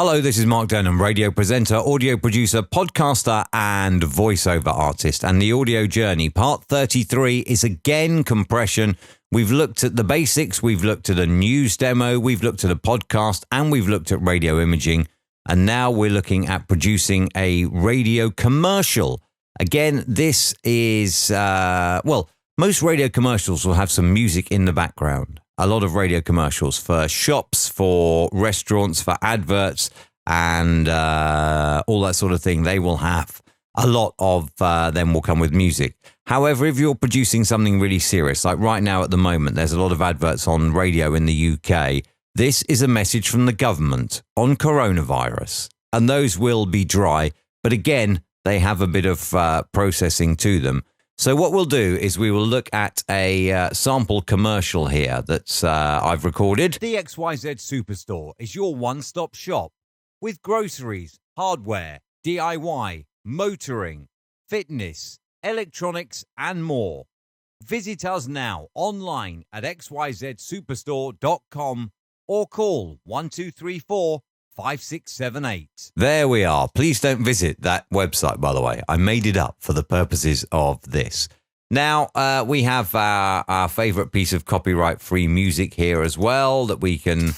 Hello, this is Mark Denham, radio presenter, audio producer, podcaster, and voiceover artist. And the audio journey, part 33, is again compression. We've looked at the basics, we've looked at a news demo, we've looked at a podcast, and we've looked at radio imaging. And now we're looking at producing a radio commercial. Again, this is, most radio commercials will have some music in the background. A lot of radio commercials for shops, for restaurants, for adverts, and all that sort of thing. They will have a lot of them will come with music. However, if you're producing something really serious, like right now at the moment, there's a lot of adverts on radio in the UK. This is a message from the government on coronavirus, and those will be dry. But again, they have a bit of processing to them. So what we'll do is we will look at a sample commercial here that I've recorded. The XYZ Superstore is your one-stop shop with groceries, hardware, DIY, motoring, fitness, electronics and more. Visit us now online at xyzsuperstore.com or call 1234 5678. There we are. Please don't visit that website, by the way. I made it up for the purposes of this. Now, we have our favorite piece of copyright-free music here as well that we can...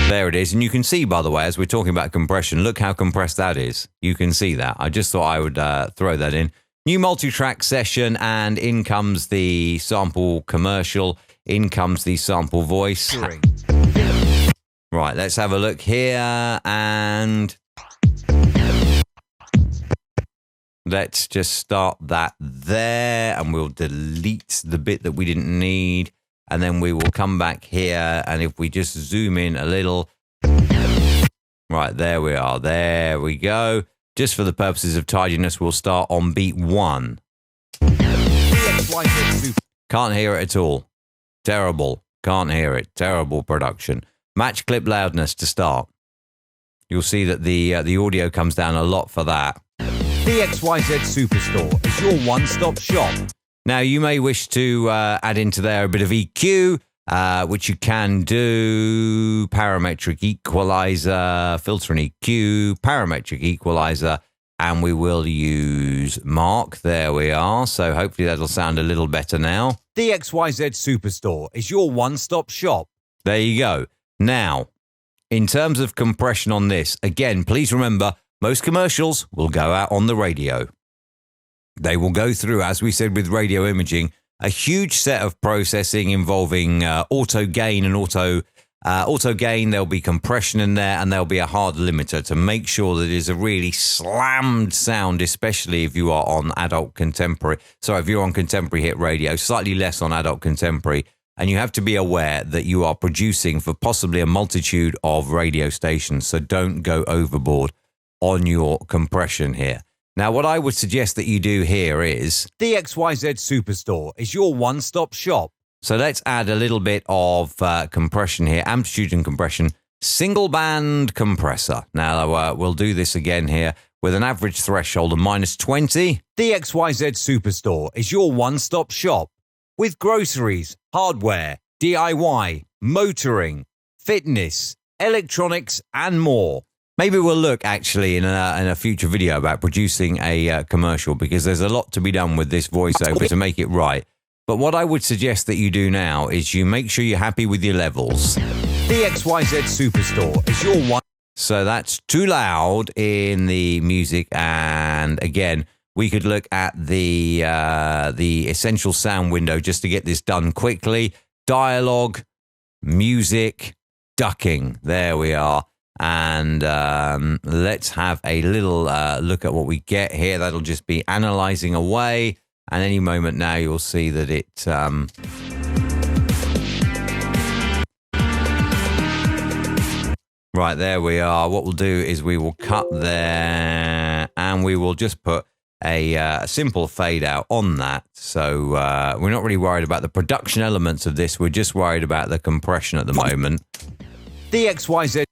There it is. And you can see, by the way, as we're talking about compression, look how compressed that is. You can see that. I just thought I would throw that in. New multi-track session, and in comes the sample commercial. In comes the sample voice. Right, let's have a look here, and let's just start that there, and we'll delete the bit that we didn't need, and then we will come back here, and if we just zoom in a little, right, there we are, there we go. Just for the purposes of tidiness, we'll start on beat 1. Can't hear it at all. Terrible. Can't hear it. Terrible production. Match clip loudness to start. You'll see that the audio comes down a lot for that. The XYZ Superstore is your one-stop shop. Now, you may wish to add into there a bit of EQ, which you can do. Parametric equalizer, filter and EQ, parametric equalizer, and we will use Mark. There we are. So hopefully that'll sound a little better now. The XYZ Superstore is your one-stop shop. There you go. Now, in terms of compression on this, again, please remember, most commercials will go out on the radio. They will go through, as we said with radio imaging, a huge set of processing involving auto gain and auto gain. There'll be compression in there, and there'll be a hard limiter to make sure that it is a really slammed sound, especially if you are on adult contemporary. So if you're on contemporary hit radio, slightly less on adult contemporary. And you have to be aware that you are producing for possibly a multitude of radio stations, so don't go overboard on your compression here. Now, what I would suggest that you do here is... The XYZ Superstore is your one-stop shop. So let's add a little bit of compression here, amplitude and compression, single band compressor. Now, we'll do this again here with an average threshold of -20. The XYZ Superstore is your one-stop shop with groceries, hardware, DIY, motoring, fitness, electronics, and more. Maybe we'll look actually in a future video about producing a commercial, because there's a lot to be done with this voiceover to make it right. But what I would suggest that you do now is you make sure you're happy with your levels. The XYZ Superstore is your one. So that's too loud in the music, and again, we could look at the essential sound window just to get this done quickly. Dialogue, music, ducking. There we are. And let's have a little look at what we get here. That'll just be analyzing away. And any moment now, you'll see that it... Right, there we are. What we'll do is we will cut there, and we will just put a simple fade out on that. So we're not really worried about the production elements of this. We're just worried about the compression at the moment. The XYZ.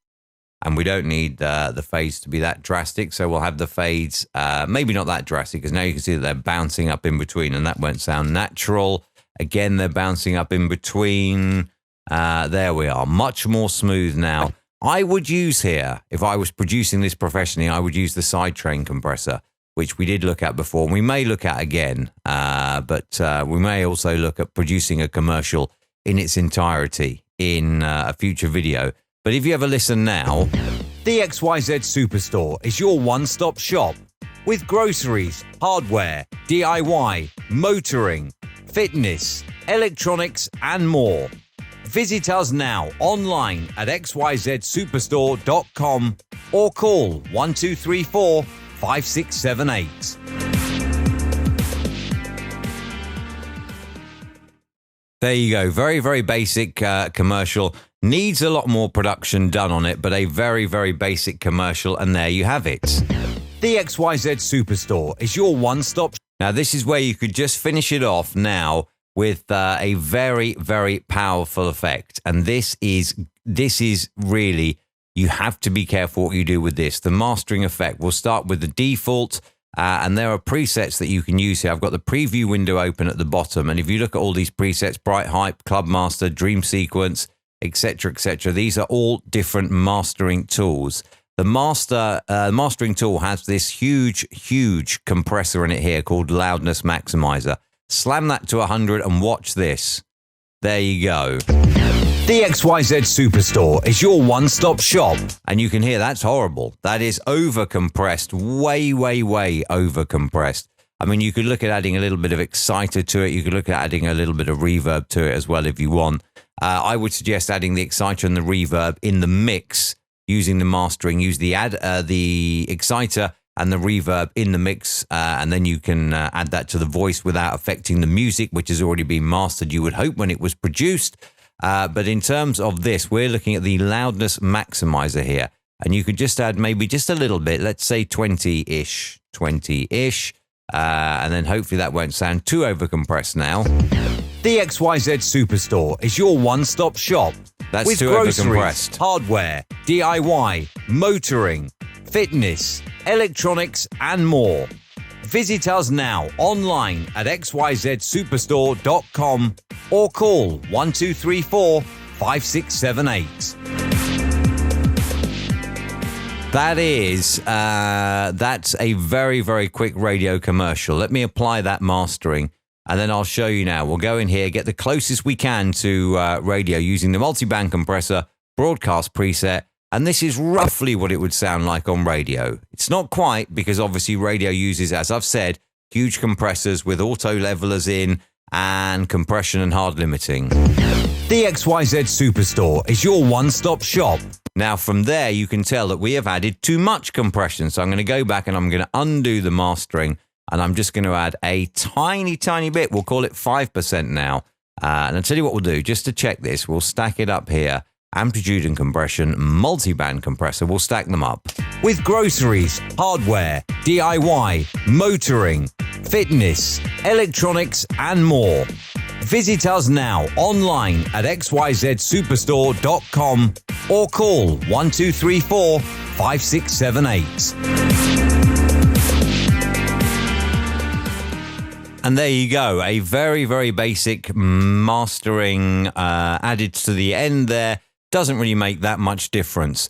And we don't need the fades to be that drastic. So we'll have the fades, maybe not that drastic, because now you can see that they're bouncing up in between, and that won't sound natural. Again, they're bouncing up in between. There we are. Much more smooth now. I would use here, if I was producing this professionally, I would use the sidetrain compressor, which we did look at before. We may look at again, but we may also look at producing a commercial in its entirety in a future video. But if you ever listen now, the XYZ Superstore is your one-stop shop with groceries, hardware, DIY, motoring, fitness, electronics, and more. Visit us now online at xyzsuperstore.com or call 1234 5678. There you go. Very, very basic commercial. Needs a lot more production done on it, but a very, very basic commercial. And there you have it. The XYZ Superstore is your one-stop. Now, this is where you could just finish it off now with a very, very powerful effect. And this is really, you have to be careful what you do with this. The mastering effect. We'll start with the default, and there are presets that you can use here. I've got the preview window open at the bottom, and if you look at all these presets, Bright Hype, Club Master, Dream Sequence, etc., etc., these are all different mastering tools. The mastering tool has this huge compressor in it here called Loudness Maximizer. Slam that to 100 and watch this. There you go. The XYZ Superstore is your one-stop shop. And you can hear that's horrible. That is over-compressed, way over-compressed. I mean, you could look at adding a little bit of exciter to it. You could look at adding a little bit of reverb to it as well if you want. I would suggest adding the exciter and the reverb in the mix using the mastering. Use the exciter and the reverb in the mix, and then you can add that to the voice without affecting the music, which has already been mastered, you would hope, when it was produced. But in terms of this, we're looking at the Loudness Maximizer here, and you could just add maybe just a little bit, let's say 20-ish, and then hopefully that won't sound too overcompressed now. The XYZ Superstore is your one-stop shop. That's with too overcompressed. Hardware, DIY, motoring, fitness, electronics, and more. Visit us now online at xyzsuperstore.com or call 1234 5678. That's a very, very quick radio commercial. Let me apply that mastering, and then I'll show you now. We'll go in here, get the closest we can to radio using the multiband compressor, broadcast preset, and this is roughly what it would sound like on radio. It's not quite, because obviously radio uses, as I've said, huge compressors with auto levelers in and compression and hard limiting. The XYZ Superstore is your one-stop shop. Now, from there, you can tell that we have added too much compression. So I'm going to go back and I'm going to undo the mastering, and I'm just going to add a tiny bit. We'll call it 5% now. And I'll tell you what we'll do, just to check this, we'll stack it up here. Amplitude and compression, multiband compressor, we'll stack them up. With groceries, hardware, DIY, motoring, fitness, electronics, and more. Visit us now online at xyzsuperstore.com or call 1234 5678. And there you go, a very, very basic mastering added to the end there. Doesn't really make that much difference.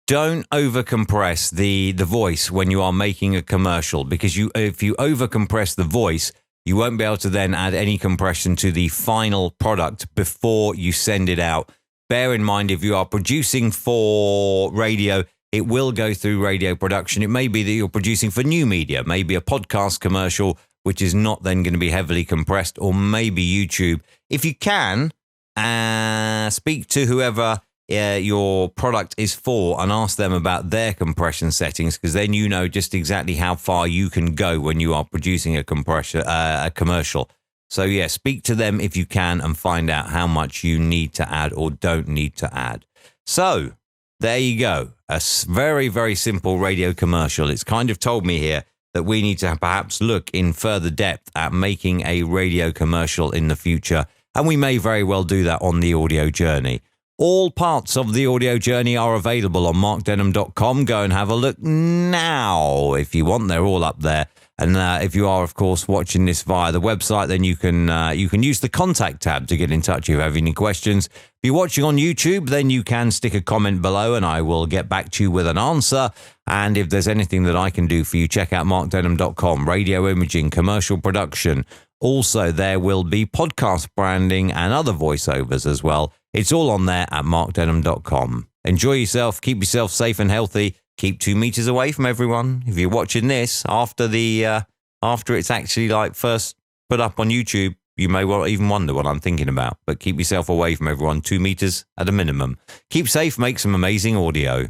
Don't overcompress the voice when you are making a commercial, because if you overcompress the voice, you won't be able to then add any compression to the final product before you send it out. Bear in mind, if you are producing for radio, it will go through radio production. It may be that you're producing for new media, maybe a podcast commercial, which is not then going to be heavily compressed, or maybe YouTube. If you can, speak to whoever your product is for and ask them about their compression settings, because then you know just exactly how far you can go when you are producing a commercial. So yeah, speak to them if you can and find out how much you need to add or don't need to add. So there you go. A very, very simple radio commercial. It's kind of told me here that we need to perhaps look in further depth at making a radio commercial in the future. And we may very well do that on the audio journey. All parts of the audio journey are available on markdenham.com. Go and have a look now if you want. They're all up there. And if you are, of course, watching this via the website, then you can use the contact tab to get in touch if you have any questions. If you're watching on YouTube, then you can stick a comment below and I will get back to you with an answer. And if there's anything that I can do for you, check out markdenham.com, radio imaging, commercial production. Also, there will be podcast branding and other voiceovers as well. It's all on there at markdenham.com. Enjoy yourself, keep yourself safe and healthy. Keep 2 meters away from everyone. If you're watching this after it's actually like first put up on YouTube, you may well even wonder what I'm thinking about. But keep yourself away from everyone, 2 meters at a minimum. Keep safe, make some amazing audio.